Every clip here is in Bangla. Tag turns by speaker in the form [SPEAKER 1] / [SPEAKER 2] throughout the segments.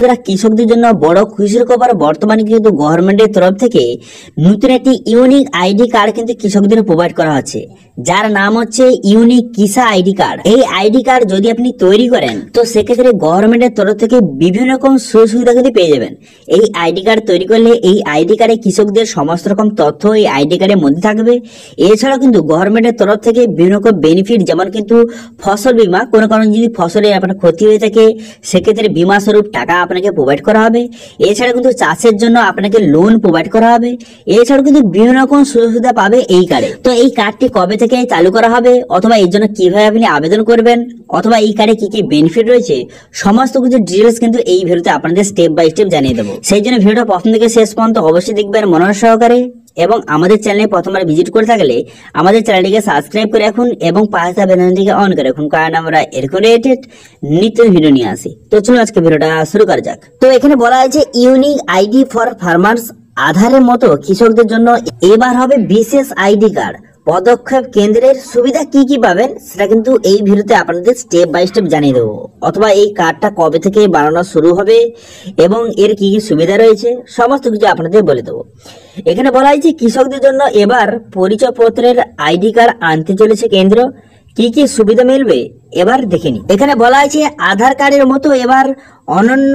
[SPEAKER 1] যারা কৃষকদের জন্য বড় খুশির খবর, বর্তমানে কিন্তু গভর্নমেন্টের তরফ থেকে নতুন একটি ইউনিক আইডি কার্ড কিন্তু কৃষকদের প্রোভাইড করা হচ্ছে, যার নাম হচ্ছে ইউনিক কিসা আইডি কার্ড। এই আইডি কার্ড যদি আপনি তৈরি করেন তো সেক্ষেত্রে গভর্নমেন্টের তরফ থেকে বিভিন্ন রকম সুবিধা কিন্তু পেয়ে যাবেন। এই আইডি কার্ড তৈরি করলে এই আইডি কার্ডে কৃষকদের সমস্ত রকম তথ্য এই আইডি কার্ডের মধ্যে থাকবে। এছাড়াও কিন্তু গভর্নমেন্টের তরফ থেকে বিভিন্ন রকম বেনিফিট, যেমন কিন্তু ফসল বীমা, কোনো কারণে যদি ফসলে আপনার ক্ষতি হয়ে থাকে সেক্ষেত্রে বীমা স্বরূপ টাকা আপনাকে প্রোভাইড করা হবে। এছাড়া কিন্তু চাষের জন্য আপনাকে লোন প্রোভাইড করা হবে। এছাড়াও কিন্তু বিভিন্ন রকম সুবিধা পাবে এই কার্ডে। তো এই কার্ডটি কবে থেকে চালু করা হবে, অথবা এর জন্য কিভাবে আপনি আবেদন করবেন, অথবা এই কার্ডে কি কি বেনিফিট রয়েছে, সমস্ত কিছু ডিটেলস কিন্তু এই ভিডিওতে আপনাদের স্টেপ বাই স্টেপ জানিয়ে দেবো। সেই জন্য ভিডিওটা প্রথম থেকে শেষ পর্যন্ত অবশ্যই দেখবেন মনোযোগ সহকারে, এবং আমাদের চ্যানেলে প্রথমবার ভিজিট করে থাকলে আমাদের চ্যানেলটিকে সাবস্ক্রাইব করে রাখুন এবং পাশে থাকা বেল আইকনটিকে অন করে রাখুন, কারণ আমরা এরকম রিলেটেড নিত্য ভিডিও নিয়ে আসি। তো চলুন আজকে ভিডিওটা শুরু করা যাক। তো এখানে বলা হয়েছে ইউনিক আইডি ফর ফার্মার্স। আধারের মতো কৃষকদের জন্য এবার হবে বিশেষ আইডি কার্ড। পদক্ষেপ কেন্দ্রের সুবিধা কি কি পাবেন সেটা কিন্তু এই ভিডিওতে আপনাদের স্টেপ বাই স্টেপ জানিয়ে দেবো, অথবা এই কার্ডটা কবে থেকে বানানো শুরু হবে এবং এর কি কি সুবিধা রয়েছে সমস্ত কিছু আপনাদের বলে দেবো। এখানে বলা হয়েছে কৃষকদের জন্য এবার পরিচয়পত্রের আইডি কার্ড আনতে চলেছে কেন্দ্র। কি কি সুবিধা মিলবে এবার দেখে নি। এখানে বলা হয়েছে আধার কার্ডের মতো এবার অনন্য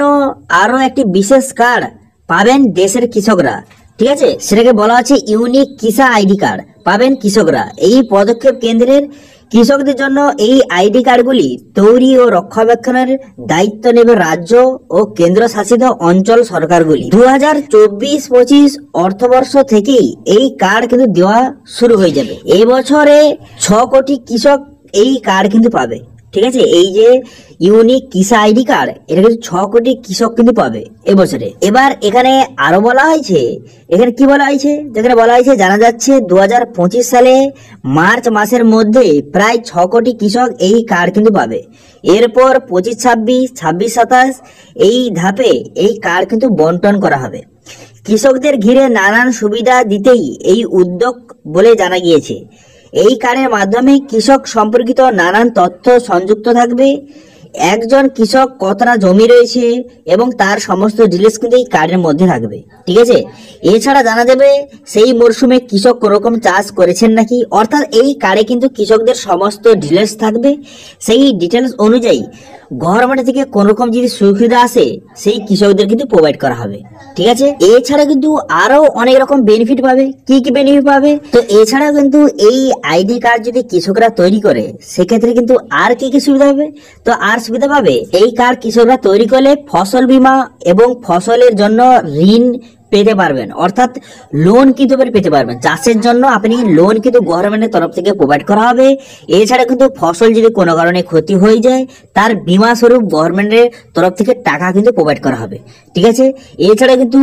[SPEAKER 1] আরো একটি বিশেষ কার্ড পাবেন দেশের কৃষকরা। ঠিক আছে, সেটাকে বলা হচ্ছে ইউনিক কিসা আইডি কার্ড পাবেন কৃষকরা। এই পদক্ষেপ কেন্দ্রের কৃষকদের জন্য এই আইডি কার্ডগুলি তৈরি ও রক্ষণাবেক্ষণের দায়িত্ব নেবে রাজ্য ও কেন্দ্র শাসিত অঞ্চল সরকারগুলি। 2024-25 অর্থবর্ষ থেকেই এই কার্ড কিন্তু দেওয়া শুরু হয়ে যাবে। এবছরে 6 কোটি কৃষক এই কার্ড কিন্তু পাবে। ঠিক আছে, এই যে ইউনিক কিসা আইডি কার্ড, এটা কিন্তু 6 কোটি কৃষক কিন্তু পাবে এবছরে। এবার এখানে আরো বলা হয়েছে, এখানে কি বলা হয়েছে, যেখানে বলা হয়েছে জানা যাচ্ছে 2025 সালে মার্চ মাসের মধ্যে প্রায় 6 কোটি কৃষক এই কার্ড কিন্তু পাবে। এরপর 25-26, 26-27 এই ধাপে এই কার্ড কিন্তু বন্টন করা হবে। কৃষকদের ঘিরে নানান সুবিধা দিতেই এই উদ্যোগ বলে জানা গিয়েছে। এই কার্ডের মাধ্যমে কৃষক সম্পর্কিত নানান তথ্য সংযুক্ত থাকবে। একজন কৃষক কতটা জমি রয়েছে এবং তার সমস্ত ডিটেইলস কিন্তু এই কার্ডের মধ্যে থাকবে। ঠিক আছে, এছাড়া জানা যাবে সেই মরশুমে কৃষক কোনরকম চাষ করেছেন নাকি, অর্থাৎ এই কার্ডে কিন্তু কৃষকদের সমস্ত ডিটেইলস থাকবে। সেই ডিটেইলস অনুযায়ী গভর্নমেন্ট থেকে কোন রকম যদি সুবিধা আসে সেই কৃষকদের কিন্তু প্রোভাইড করা হবে। ঠিক আছে, এছাড়া কিন্তু আরো অনেক রকম বেনিফিট পাবে। কি কি বেনিফিট পাবে, তো এছাড়া কিন্তু এই আইডি কার্ড যদি কৃষকরা তৈরি করে সেক্ষেত্রে কিন্তু আর কি কি সুবিধা হবে, তো আর সুবিধা পাবে এই কার্ড কৃষকরা তৈরি করলে ফসল বীমা এবং ফসলের জন্য ঋণ পেতে পারবেন, অর্থাৎ লোন কিন্তু পেতে পারবেন। চাষের জন্য আপনি লোন কিন্তু গভর্নমেন্টের তরফ থেকে প্রোভাইড করা হবে। এছাড়া কিন্তু ফসল যদি কোনো কারণে ক্ষতি হয়ে যায় তার বীমা স্বরূপ গভর্নমেন্টের তরফ থেকে টাকা কিন্তু প্রোভাইড করা হবে। ঠিক আছে, এছাড়া কিন্তু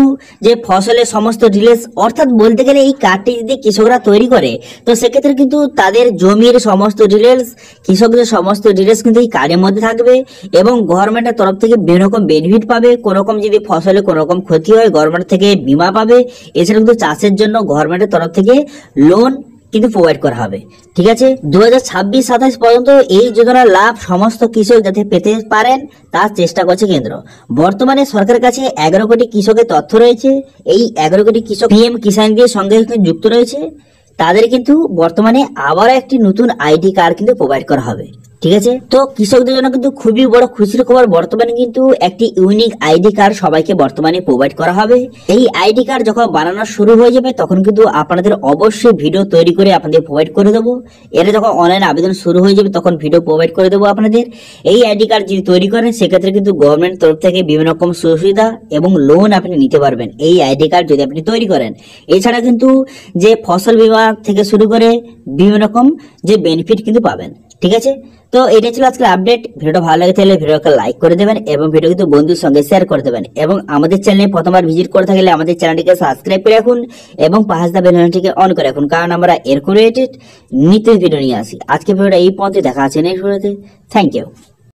[SPEAKER 1] যে ফসলের সমস্ত ডিটেইলস, অর্থাৎ বলতে গেলে এই কার্ডটি যদি কৃষকরা তৈরি করে তো সেক্ষেত্রে কিন্তু তাদের জমির সমস্ত ডিটেইলস, কৃষকদের সমস্ত ডিটেইলস কিন্তু এই কার্ডের মধ্যে থাকবে এবং গভর্নমেন্টের তরফ থেকে বিভিন্ন রকম বেনিফিট পাবে। কোনো রকম যদি ফসলে কোনো রকম ক্ষতি হয় গভর্নমেন্ট থেকে বীমা পাবে। এছাড়া কিন্তু চাষের জন্য গভর্নমেন্টের তরফ থেকে লোন কিন্তু প্রোভাইড করা হবে। ঠিক আছে, 2026-27 পর্যন্ত এই যোজনার লাভ সমস্ত কৃষক যাতে পেতে পারেন তার চেষ্টা করছে কেন্দ্র। বর্তমানে সরকারের কাছে 11 কোটি কৃষকের তথ্য রয়েছে। এই 11 কোটি কৃষক পিএম কিষাণ দিয়ে সঙ্গে যুক্ত রয়েছে। তাদের কিন্তু বর্তমানে আবার একটি নতুন আইডি কার্ড কিন্তু প্রোভাইড করা হবে। ঠিক আছে, তো কৃষকদের জন্য কিন্তু খুবই বড় খুশির খবর, বর্তমানে কিন্তু একটি ইউনিক আইডি কার্ড সবাইকে বর্তমানে প্রোভাইড করা হবে। এই আইডি কার্ড যখন বানানো শুরু হয়ে যাবে তখন কিন্তু আপনাদের অবশ্যই ভিডিও তৈরি করে আপনাদের প্রোভাইড করে দেবো। এটা যখন অনলাইন আবেদন শুরু হয়ে যাবে তখন ভিডিও প্রোভাইড করে দেবো আপনাদের। এই আইডি কার্ড যদি তৈরি করেন সেক্ষেত্রে কিন্তু গভর্নমেন্ট তরফ থেকে বিভিন্ন রকম সুবিধা এবং লোন আপনি নিতে পারবেন এই আইডি কার্ড যদি আপনি তৈরি করেন। এছাড়া কিন্তু যে ফসল বীমা থেকে শুরু করে বিভিন্ন রকম যে বেনিফিট কিন্তু পাবেন। ঠিক আছে, তো এটা ছিল আজকের আপডেট। ভিডিওটা ভালো লাগে তাহলে ভিডিওকে লাইক করে দেবেন এবং ভিডিও কিন্তু বন্ধুর সঙ্গে শেয়ার করে দেবেন, এবং আমাদের চ্যানেলে প্রথমবার ভিজিট করে থাকলে আমাদের চ্যানেলটিকে সাবস্ক্রাইব করে রাখুন এবং পাশে থাকা বেল আইকনটিকে অন করে রাখুন, কারণ আমরা এরকম রিলেটেড নিত্য ভিডিও নিয়ে আসি। আজকে ভিডিওটা এই পর্যন্ত, দেখা আছে নেক্সট ভিডিওতে। Thank you.